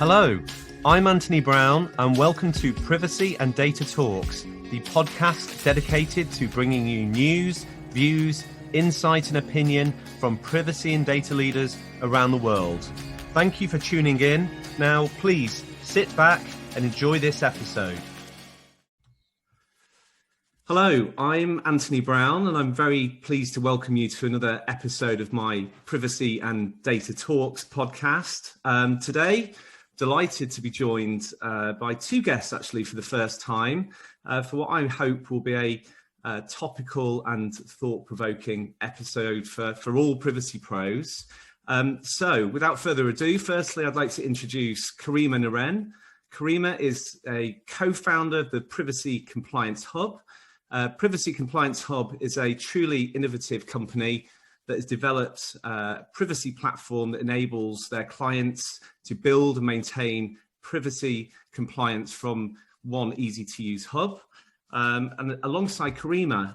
Hello, I'm Anthony Brown and welcome to Privacy and Data Talks, the podcast dedicated to bringing you news, views, insight and opinion from privacy and data leaders around the world. Thank you for tuning in. Now, please sit back and enjoy this episode. Hello, I'm Anthony Brown and I'm very pleased to welcome you to another episode of my Privacy and Data Talks podcast. Today, delighted to be joined by two guests actually for the first time for what I hope will be a topical and thought-provoking episode for all privacy pros. So without further ado, firstly, I'd like to introduce Karima Noren. Karima is a co-founder of the Privacy Compliance Hub. Privacy Compliance Hub is a truly innovative company that has developed a privacy platform that enables their clients to build and maintain privacy compliance from one easy-to-use hub. And alongside Karima,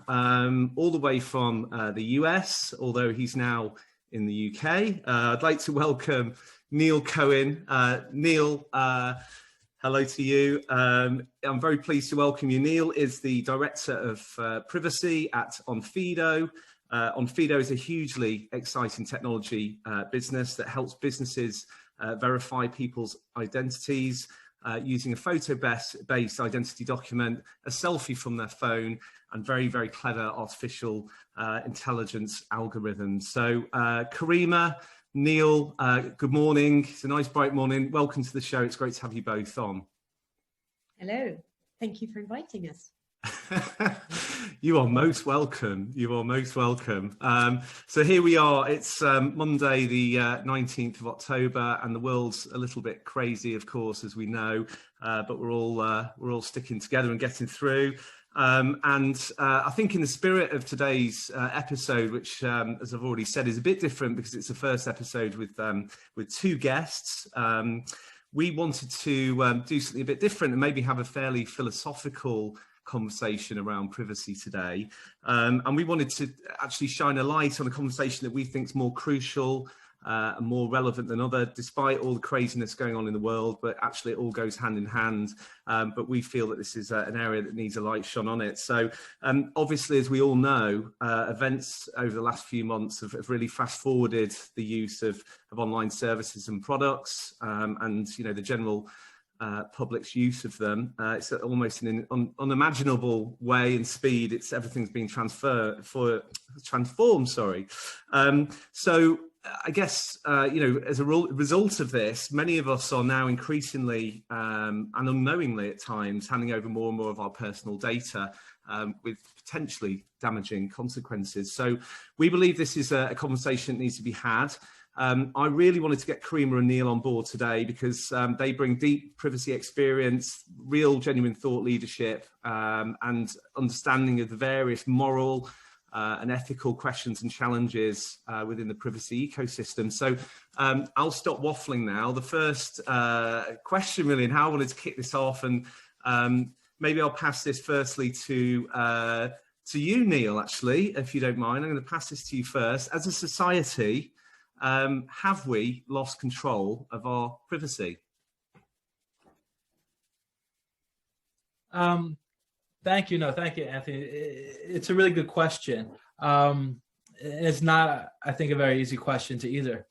all the way from the US, although he's now in the UK, I'd like to welcome Neal Cohen. Neal, hello to you. I'm very pleased to welcome you. Neal is the Director of Privacy at Onfido. Onfido is a hugely exciting technology business that helps businesses verify people's identities using a photo-based identity document, a selfie from their phone, and very, very clever artificial intelligence algorithms. So Karima, Neal, good morning. It's a nice bright morning. Welcome to the show. It's great to have you both on. Hello. Thank you for inviting us. You are most welcome. You are most welcome. So here we are. It's Monday, the 19th of October, and the world's a little bit crazy, of course, as we know. But we're all sticking together and getting through. I think in the spirit of today's episode, which, as I've already said, is a bit different because it's the first episode with two guests. We wanted to do something a bit different and maybe have a fairly philosophical conversation around privacy today. And we wanted to actually shine a light on a conversation that we think is more crucial and more relevant than other, despite all the craziness going on in the world, but actually it all goes hand in hand. But we feel that this is an area that needs a light shone on it. So obviously, as we all know, events over the last few months have really fast forwarded the use of online services and products and, you know, the general public's use of them. It's almost in an unimaginable way and speed. Everything's been transformed. So I guess as a result of this, many of us are now increasingly and unknowingly at times handing over more and more of our personal data with potentially damaging consequences. So we believe this is a conversation that needs to be had. I really wanted to get Karima and Neal on board today because they bring deep privacy experience, real genuine thought leadership, and understanding of the various moral and ethical questions and challenges within the privacy ecosystem. So I'll stop waffling now. The first question really, and how I wanted to kick this off, and maybe I'll pass this firstly to you, Neal, actually, if you don't mind. I'm going to pass this to you first. As a society, have we lost control of our privacy? Thank you, Anthony. It's a really good question. It's not, I think, a very easy question to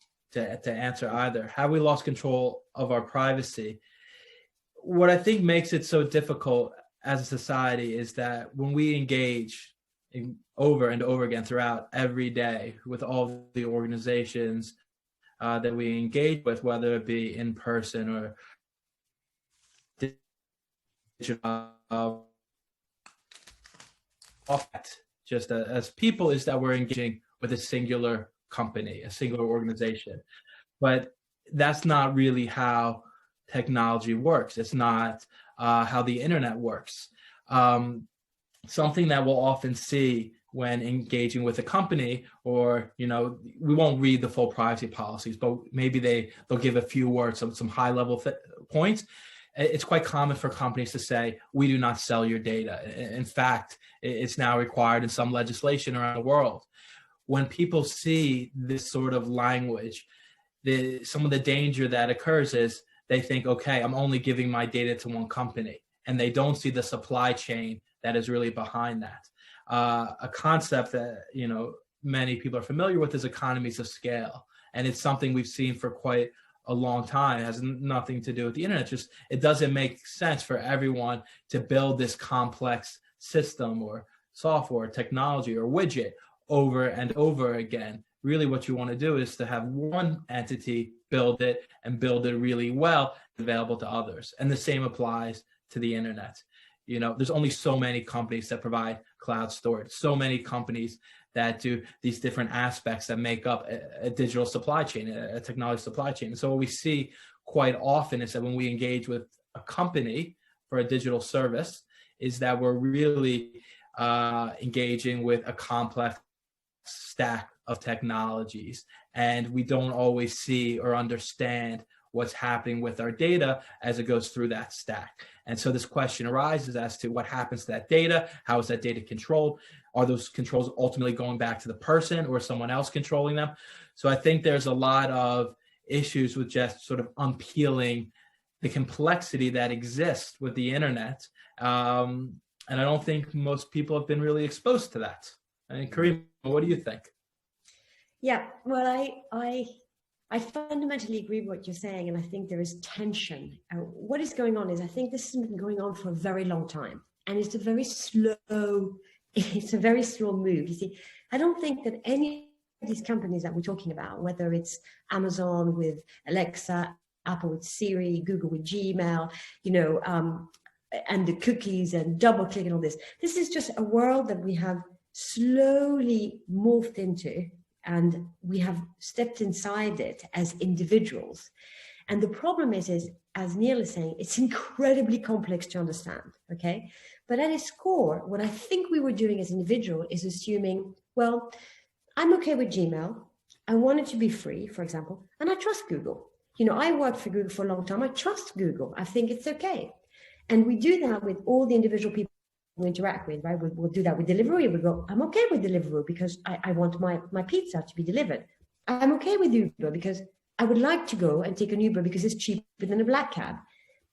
answer either. Have we lost control of our privacy? What I think makes it so difficult as a society is that when we engage over and over again throughout every day with all the organizations that we engage with, whether it be in person or digital, just as people, is that we're engaging with a singular company, a singular organization. But that's not really how technology works. It's not how the internet works. Something that we'll often see when engaging with a company, or, we won't read the full privacy policies, but maybe they'll give a few words, some high level points. It's quite common for companies to say, we do not sell your data. In fact, it's now required in some legislation around the world. When people see this sort of language, some of the danger that occurs is they think, okay, I'm only giving my data to one company, and they don't see the supply chain that is really behind that. A concept that, many people are familiar with is economies of scale. And it's something we've seen for quite a long time. It has nothing to do with the internet. Just, it doesn't make sense for everyone to build this complex system or software, technology, or widget over and over again. Really what you want to do is to have one entity build it and build it really well, available to others. And the same applies to the internet. There's only so many companies that provide cloud storage, so many companies that do these different aspects that make up a digital supply chain, a technology supply chain. And so what we see quite often is that when we engage with a company for a digital service, is that we're really engaging with a complex stack of technologies, and we don't always see or understand what's happening with our data as it goes through that stack. And so this question arises as to what happens to that data. How is that data controlled? Are those controls ultimately going back to the person or someone else controlling them? So I think there's a lot of issues with just sort of unpeeling the complexity that exists with the internet. And I don't think most people have been really exposed to that. And Karima, what do you think? Yeah, well, I fundamentally agree with what you're saying, and I think there is tension. What is going on is, I think this has been going on for a very long time, and it's a very slow move. You see, I don't think that any of these companies that we're talking about, whether it's Amazon with Alexa, Apple with Siri, Google with Gmail, and the cookies and double click and all this is just a world that we have slowly morphed into, and we have stepped inside it as individuals. And the problem is, as Neil is saying, it's incredibly complex to understand, okay? But at its core, what I think we were doing as an individual is assuming, well, I'm okay with Gmail. I want it to be free, for example, and I trust Google. I worked for Google for a long time. I trust Google. I think it's okay. And we do that with all the individual people we interact with, right? We'll do that with Deliveroo. We go, I'm okay with Deliveroo because I want my pizza to be delivered. I'm okay with Uber because I would like to go and take an Uber because it's cheaper than a black cab.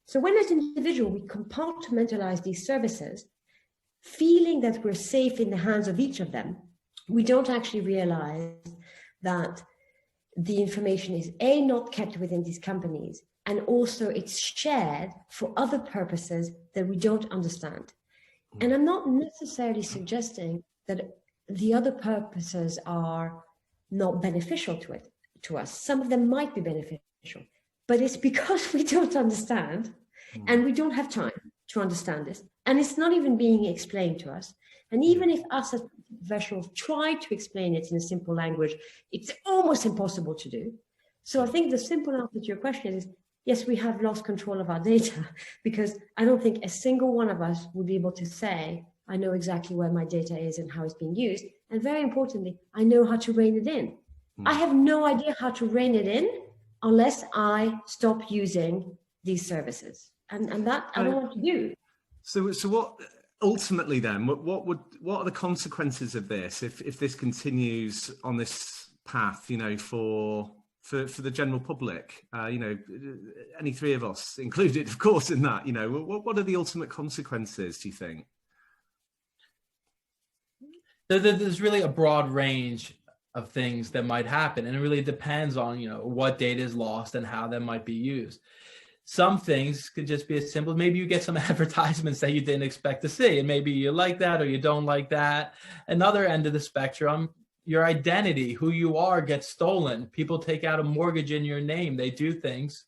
So when as an individual, we compartmentalize these services, feeling that we're safe in the hands of each of them, we don't actually realize that the information is not kept within these companies, and also it's shared for other purposes that we don't understand. And I'm not necessarily suggesting that the other purposes are not beneficial to us. Some of them might be beneficial, but it's because we don't understand, and we don't have time to understand this. And it's not even being explained to us. And even if us as professionals try to explain it in a simple language, it's almost impossible to do. So I think the simple answer to your question is, yes, we have lost control of our data, because I don't think a single one of us would be able to say, I know exactly where my data is and how it's being used. And very importantly, I know how to rein it in. I have no idea how to rein it in unless I stop using these services. And that I don't want to do. So what ultimately then, what are the consequences of this if this continues on this path, for the general public, any three of us included, of course, in that, what are the ultimate consequences, do you think? There's really a broad range of things that might happen, and it really depends on, what data is lost and how that might be used. Some things could just be as simple. Maybe you get some advertisements that you didn't expect to see, and maybe you like that or you don't like that. Another end of the spectrum, your identity, who you are, gets stolen. People take out a mortgage in your name. They do things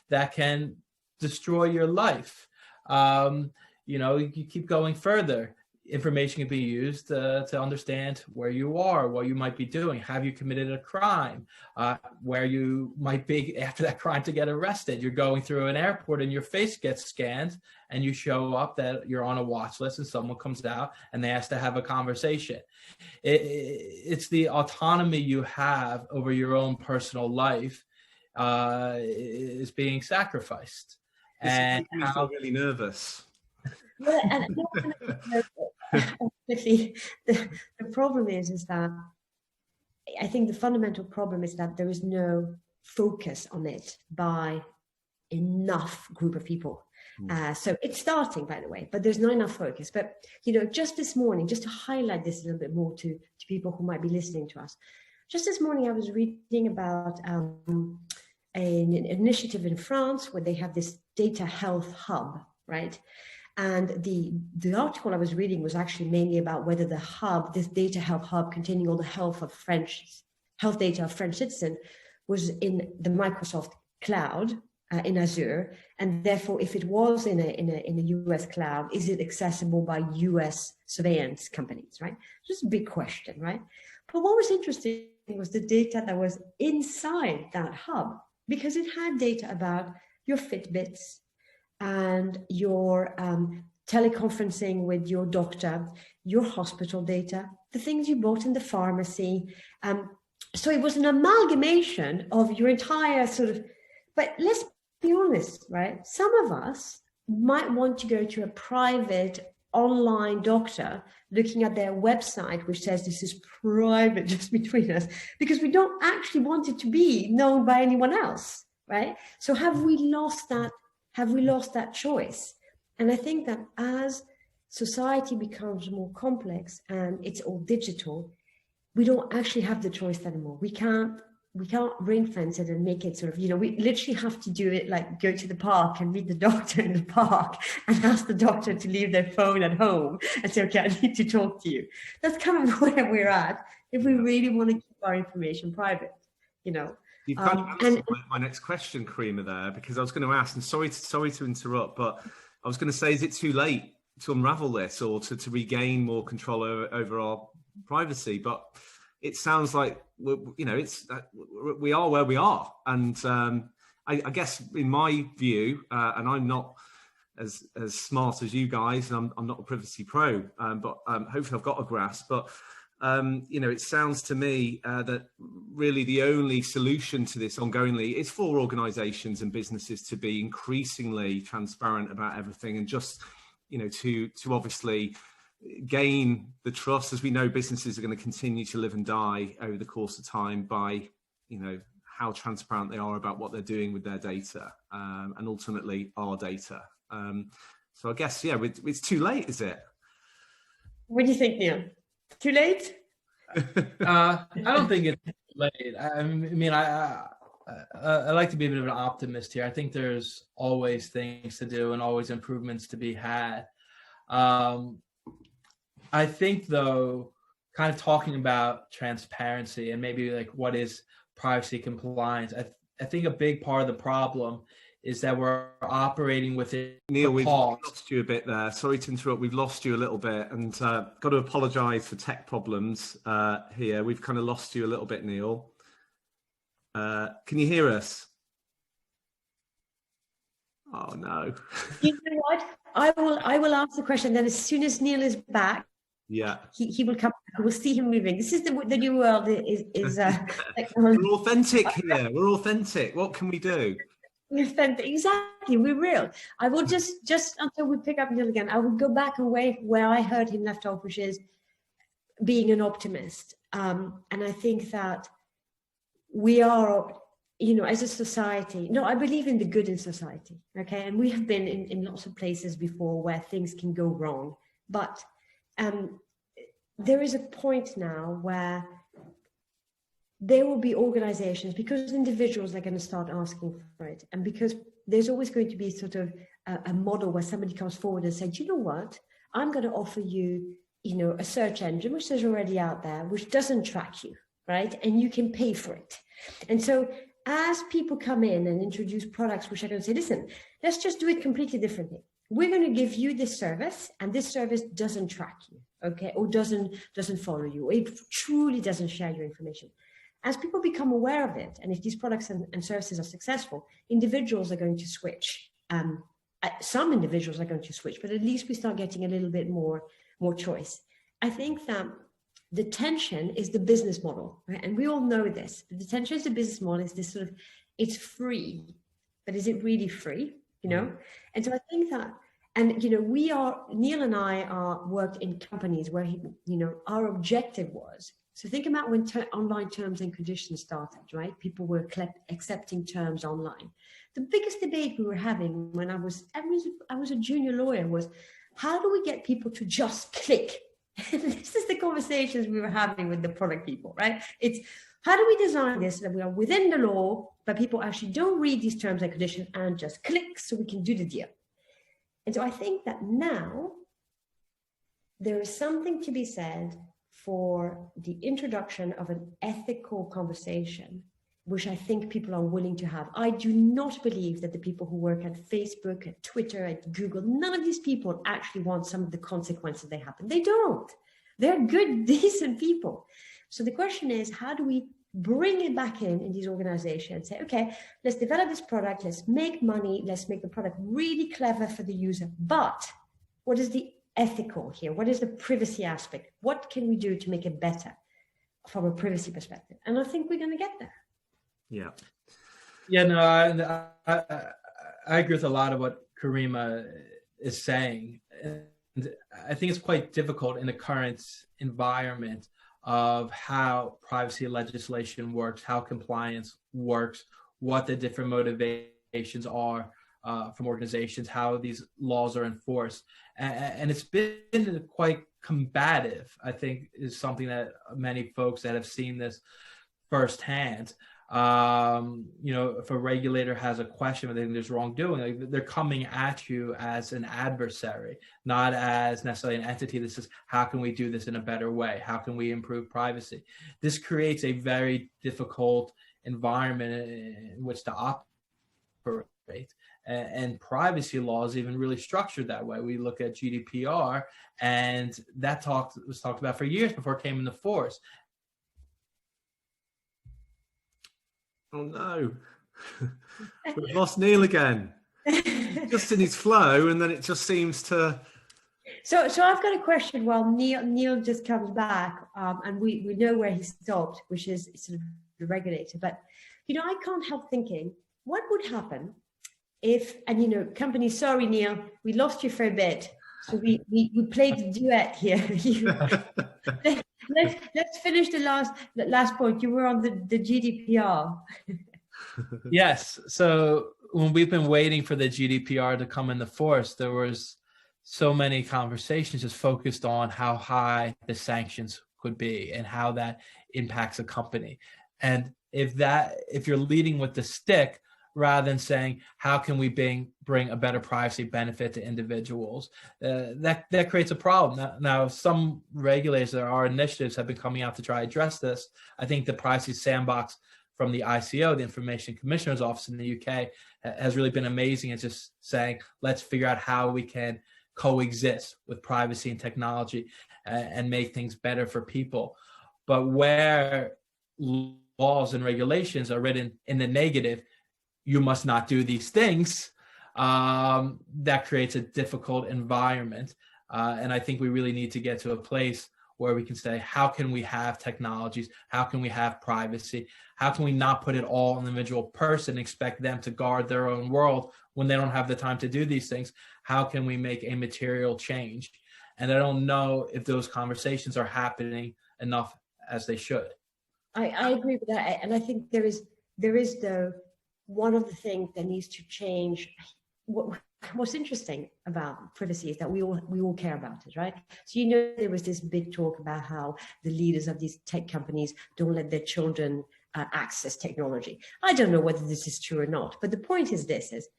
that can destroy your life. You keep going further. Information can be used to understand where you are, what you might be doing. Have you committed a crime? Where you might be after that crime to get arrested. You're going through an airport and your face gets scanned and you show up that you're on a watch list, and someone comes out and they ask to have a conversation. It's the autonomy you have over your own personal life is being sacrificed. And I feel really nervous. Well, and the problem is that I think the fundamental problem is that there is no focus on it by enough group of people. So it's starting, by the way, but there's not enough focus. But, just this morning, just to highlight this a little bit more to people who might be listening to us, just this morning I was reading about an initiative in France where they have this data health hub, right? And the article I was reading was actually mainly about whether the hub, this data health hub containing all the health data of French citizens, was in the Microsoft cloud, in Azure, and therefore if it was in a US cloud, is it accessible by US surveillance companies, right? Just a big question, right? But what was interesting was the data that was inside that hub, because it had data about your Fitbits and your teleconferencing with your doctor, your hospital data, the things you bought in the pharmacy. So it was an amalgamation of your entire but let's be honest, right? Some of us might want to go to a private online doctor looking at their website, which says this is private, just between us, because we don't actually want it to be known by anyone else, right? So have we lost that choice? And I think that as society becomes more complex and it's all digital, we don't actually have the choice anymore. We can't ring fence it and make it we literally have to do it like go to the park and meet the doctor in the park and ask the doctor to leave their phone at home and say, okay, I need to talk to you. That's kind of where we're at if we really want to keep our information private, You've kind of answered my next question, Karima, there, because I was going to ask, and sorry to interrupt, but I was going to say, is it too late to unravel this or to regain more control over our privacy? But it sounds like we are where we are, and I guess in my view, and I'm not as smart as you guys, and I'm not a privacy pro, but hopefully I've got a grasp. But it sounds to me that really the only solution to this ongoingly is for organisations and businesses to be increasingly transparent about everything, and just to obviously gain the trust, as we know businesses are going to continue to live and die over the course of time by how transparent they are about what they're doing with their data, and ultimately our data. So I guess it's too late, is it? What do you think, Neil? Too late? I don't think it's too late. I mean, I like to be a bit of an optimist here. I think there's always things to do and always improvements to be had. I think, though, kind of talking about transparency and maybe like what is privacy compliance, I think a big part of the problem is that we're operating within Neil, we've lost you a bit there. Sorry to interrupt. We've lost you a little bit, and got to apologise for tech problems here. We've kind of lost you a little bit, Neil. Can you hear us? Oh no. You know what? I will ask the question. Then as soon as Neil is back, he will come. We'll see him moving. This is the new world. Is We're authentic here. We're authentic. What can we do? Exactly, we're real. I will just until we pick up Neil again, I will go back away where I heard him left off, which is being an optimist. And I think that we are, as a society, I believe in the good in society, okay? And we have been in lots of places before where things can go wrong. But there is a point now where there will be organizations, because individuals are going to start asking for it, and because there's always going to be sort of a model where somebody comes forward and says, you know what, I'm going to offer you, a search engine, which is already out there, which doesn't track you, right? And you can pay for it. And so as people come in and introduce products which are going to say, listen, let's just do it completely differently. We're going to give you this service, and this service doesn't track you, okay, or doesn't follow you, or it truly doesn't share your information. As people become aware of it, and if these products and services are successful, individuals are going to switch. Some individuals are going to switch, but at least we start getting a little bit more choice. I think that the tension is the business model, right? And we all know this. The tension is the business model. Is this sort of, it's free, but is it really free? And so I think that, and Neil and I worked in companies where our objective was So think about when online terms and conditions started, right? People were accepting terms online. The biggest debate we were having when I was a junior lawyer was, how do we get people to just click? This is the conversations we were having with the product people, right? It's, how do we design this so that we are within the law, but people actually don't read these terms and conditions and just click so we can do the deal? And so I think that now there is something to be said for the introduction of an ethical conversation, which I think people are willing to have. I do not believe that the people who work at Facebook, at Twitter, at Google, none of these people actually want some of the consequences they happen. They don't. They're good, decent people. So the question is, how do we bring it back in these organizations and say, okay, let's develop this product, let's make money, let's make the product really clever for the user. But what is the ethical here? What is the privacy aspect? What can we do to make it better from a privacy perspective? And I think we're going to get there. Yeah. Yeah, no, I agree with a lot of what Karima is saying. And I think it's quite difficult in the current environment of how privacy legislation works, how compliance works, what the different motivations are from organizations, how these laws are enforced. And it's been quite combative, I think, is something that many folks that have seen this firsthand. If a regulator has a question whether there's wrongdoing, like, they're coming at you as an adversary, not as necessarily an entity that says, how can we do this in a better way? How can we improve privacy? This creates a very difficult environment in which to operate. And privacy law is even really structured that way. We look at GDPR, and that was talked about for years before it came into force. Oh no, we've lost Neil again. Just in his flow, and then it just seems to. So I've got a question while Neil just comes back, and we know where he stopped, which is sort of the regulator. But I can't help thinking, what would happen if, and companies, sorry Neil, we lost you for a bit, so we played the duet here. Let's finish the last point. You were on the GDPR. Yes. So when we've been waiting for the GDPR to come into force, there was so many conversations just focused on how high the sanctions could be and how that impacts a company. And if you're leading with the stick, rather than saying, how can we bring a better privacy benefit to individuals? That creates a problem. Now, some regulators, there are initiatives have been coming out to try to address this. I think the Privacy Sandbox from the ICO, the Information Commissioner's Office in the UK, has really been amazing. It's just saying, let's figure out how we can coexist with privacy and technology and make things better for people. But where laws and regulations are written in the negative, you must not do these things, that creates a difficult environment. And I think we really need to get to a place where we can say, how can we have technologies? How can we have privacy? How can we not put it all on the individual person and expect them to guard their own world when they don't have the time to do these things? How can we make a material change? And I don't know if those conversations are happening enough as they should. I agree with that. And I think there is though, one of the things that needs to change. What's interesting about privacy is that we all care about it, right? So there was this big talk about how the leaders of these tech companies don't let their children access technology. I don't know whether this is true or not, but the point is this: is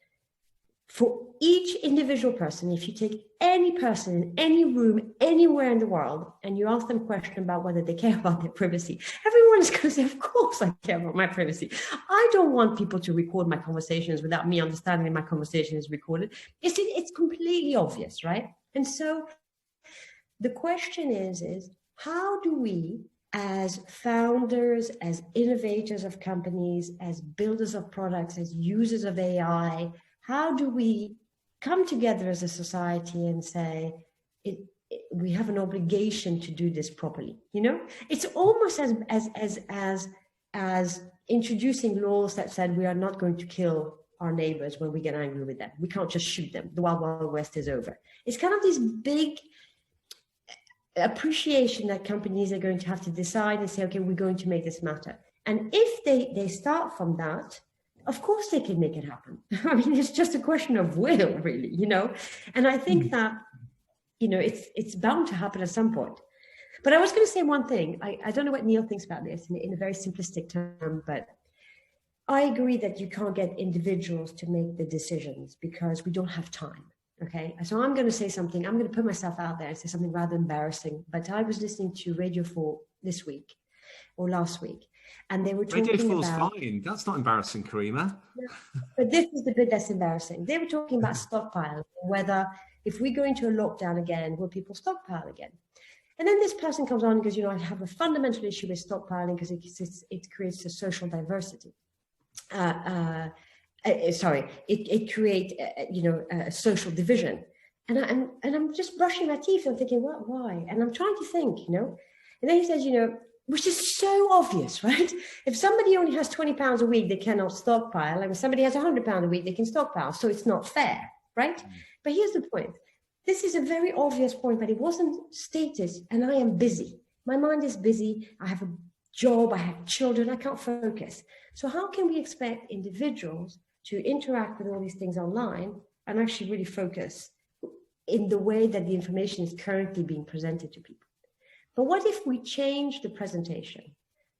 for each individual person, if you take any person in any room, anywhere in the world, and you ask them a question about whether they care about their privacy, everyone is going to say, of course I care about my privacy. I don't want people to record my conversations without me understanding that my conversation is recorded. It's completely obvious, right? And so the question is how do we, as founders, as innovators of companies, as builders of products, as users of AI, how do we come together as a society and say, we have an obligation to do this properly? It's almost as introducing laws that said we are not going to kill our neighbors when we get angry with them. We can't just shoot them. The Wild Wild West is over. It's kind of these big appreciation that companies are going to have to decide and say, okay, we're going to make this matter. And if they start from that, of course they can make it happen. I mean, it's just a question of will, really, you know. And I think that, you know, it's bound to happen at some point. But I was going to say one thing. I don't know what Neil thinks about this in a very simplistic term, but I agree that you can't get individuals to make the decisions because we don't have time. Okay, so I'm going to say something. I'm going to put myself out there and say something rather embarrassing. But I was listening to Radio 4 this week or last week, and they were talking about... Radio 4's fine. That's not embarrassing, Karima. But this is the bit that's embarrassing. They were talking about stockpiling, whether if we go into a lockdown again, will people stockpile again? And then this person comes on and goes, you know, I have a fundamental issue with stockpiling because it creates a social diversity. It creates, a social division. And I'm just brushing my teeth and thinking, what, why? And I'm trying to think, you know. And then he says, you know, which is so obvious, right? If somebody only has £20 a week, they cannot stockpile. And if somebody has £100 a week, they can stockpile. So it's not fair, right? But here's the point. This is a very obvious point, but it wasn't stated. And I am busy. My mind is busy. I have a job. I have children. I can't focus. So how can we expect individuals to interact with all these things online and actually really focus in the way that the information is currently being presented to people? But what if we change the presentation?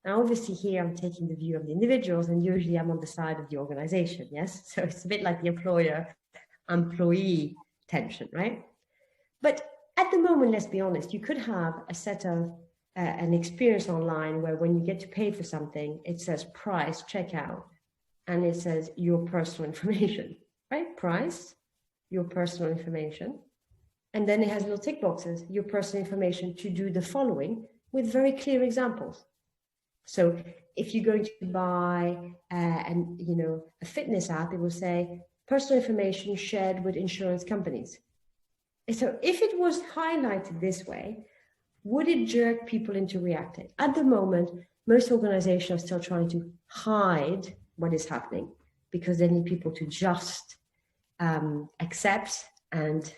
Now, obviously here I'm taking the view of the individuals, and usually I'm on the side of the organization, yes? So it's a bit like the employer-employee tension, right? But at the moment, let's be honest, you could have a set of an experience online where when you get to pay for something, it says price, checkout, and it says your personal information, right? Price, your personal information. And then it has little tick boxes, your personal information to do the following with very clear examples. So if you're going to buy a fitness app, it will say personal information shared with insurance companies. So if it was highlighted this way, would it jerk people into reacting? At the moment, most organizations are still trying to hide what is happening because they need people to just accept and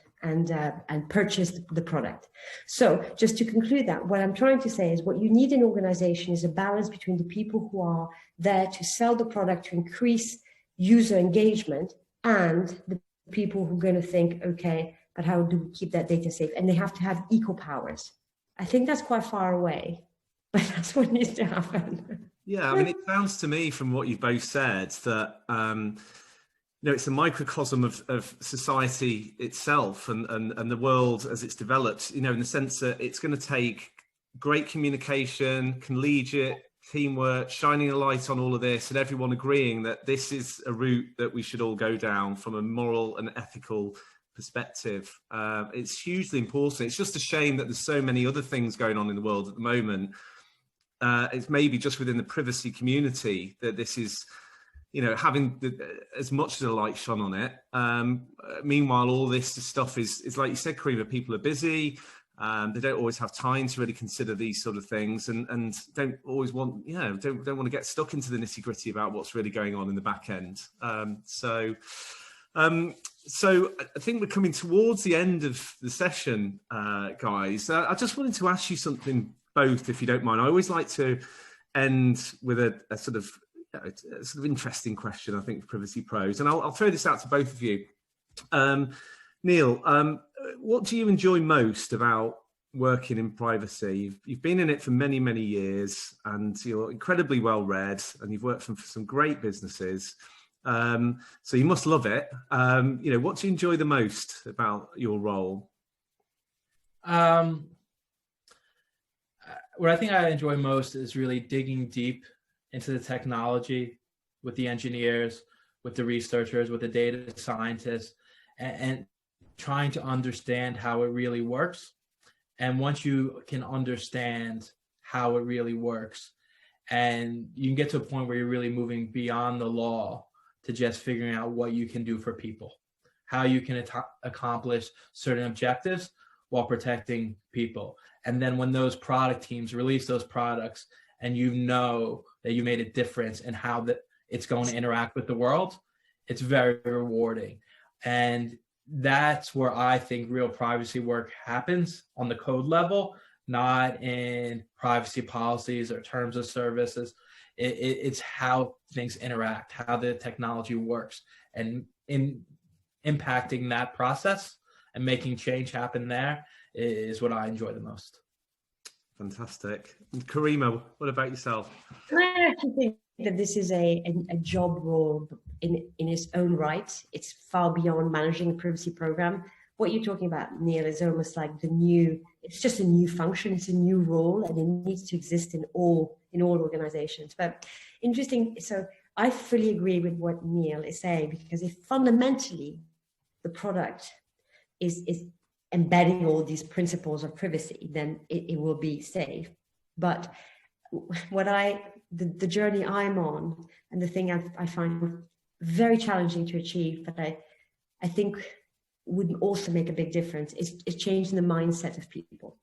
purchase the product. So just to conclude that, what I'm trying to say is what you need in an organization is a balance between the people who are there to sell the product to increase user engagement and the people who are going to think, okay, but how do we keep that data safe? And they have to have equal powers. I think that's quite far away, but that's what needs to happen. Yeah, I mean, it sounds to me from what you've both said that it's a microcosm of society itself and the world as it's developed, in the sense that it's going to take great communication, collegiate teamwork, shining a light on all of this and everyone agreeing that this is a route that we should all go down from a moral and ethical perspective. It's hugely important. It's just a shame that there's so many other things going on in the world at the moment. It's maybe just within the privacy community that this is, having as much as a light shone on it. Meanwhile, all this stuff is like you said, Karima, people are busy. They don't always have time to really consider these sort of things and don't always want, don't want to get stuck into the nitty gritty about what's really going on in the back end. So I think we're coming towards the end of the session, guys. I just wanted to ask you something both, if you don't mind. I always like to end with a sort of interesting question, I think, for Privacy Pros. And I'll throw this out to both of you. Neil, what do you enjoy most about working in privacy? You've been in it for many, many years, and you're incredibly well read, and you've worked for some great businesses. So you must love it. What do you enjoy the most about your role? What I think I enjoy most is really digging deep into the technology with the engineers, with the researchers, with the data scientists, and trying to understand how it really works. And once you can understand how it really works, and you can get to a point where you're really moving beyond the law to just figuring out what you can do for people, how you can accomplish certain objectives while protecting people. And then when those product teams release those products and you know that you made a difference in how it's going to interact with the world, it's very rewarding. And that's where I think real privacy work happens on the code level, not in privacy policies or terms of services. It's how things interact, how the technology works, and in impacting that process and making change happen there is what I enjoy the most. Fantastic. And Karima, what about yourself? I actually think that this is a job role in its own right. It's far beyond managing a privacy program. What you're talking about, Neil, is almost like it's just a new function, it's a new role, and it needs to exist in all organizations. But interesting, so I fully agree with what Neil is saying, because if fundamentally the product is embedding all these principles of privacy, then it will be safe. But the journey I'm on, and the thing I find very challenging to achieve, but I think would also make a big difference, is changing the mindset of people.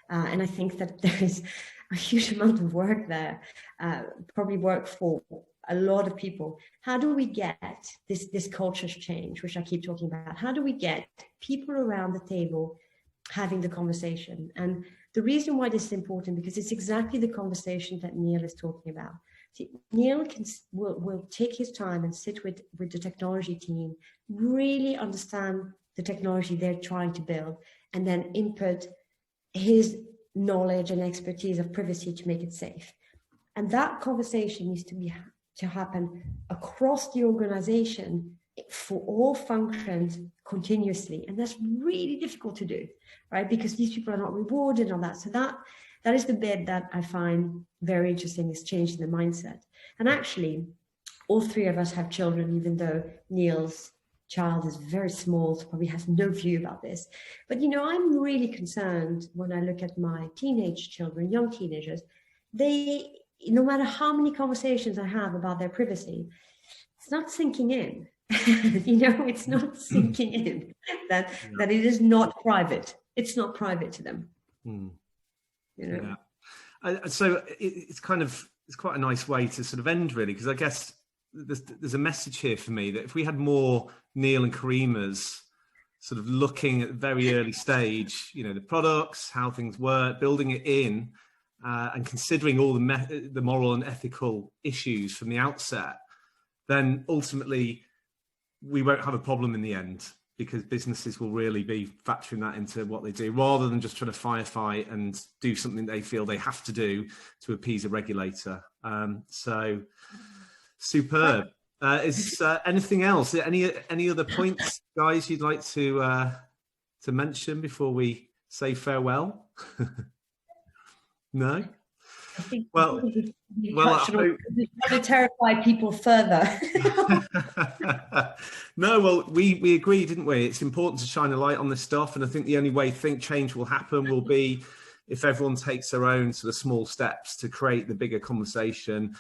And I think that there is a huge amount of work there, probably work for a lot of people. How do we get this culture change, which I keep talking about? How do we get people around the table having the conversation? And the reason why this is important, because it's exactly the conversation that Neil is talking about. See, Neil will take his time and sit with the technology team, really understand the technology they're trying to build, and then input his knowledge and expertise of privacy to make it safe. And that conversation needs to happen across the organization for all functions continuously. And that's really difficult to do, right? Because these people are not rewarded on that. So that is the bit that I find very interesting, is changing the mindset. And actually, all three of us have children, even though Neil's child is very small, so probably has no view about this. But, I'm really concerned when I look at my teenage children, young teenagers. They, no matter how many conversations I have about their privacy, it's not sinking in. It's not sinking in that it is not private. It's not private to them. Yeah. So it's quite a nice way to sort of end, really, because I guess there's a message here for me that if we had more Neil and Karima's sort of looking at very early stage, the products, how things work, building it in, and considering all the moral and ethical issues from the outset, then ultimately we won't have a problem in the end, because businesses will really be factoring that into what they do, rather than just trying to firefight and do something they feel they have to do to appease a regulator. So superb. Is anything else? Any other points, guys, you'd like to mention before we say farewell? No? Well, I hope... to terrify people further. No, well, we agree, didn't we? It's important to shine a light on this stuff, and I think the only way change will happen will be if everyone takes their own sort of small steps to create the bigger conversation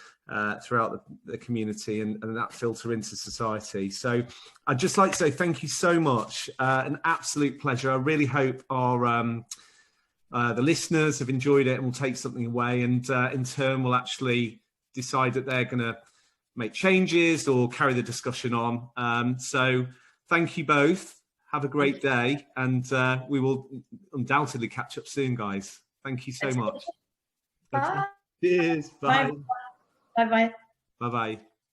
throughout the community, and that filter into society. So I'd just like to say thank you so much. An absolute pleasure. I really hope the listeners have enjoyed it and will take something away, and in turn will actually decide that they're going to make changes or carry the discussion on. So thank you both. Have a great day, and we will undoubtedly catch up soon, guys. Thank you so much. Bye. Cheers. Bye. Bye-bye. Bye-bye.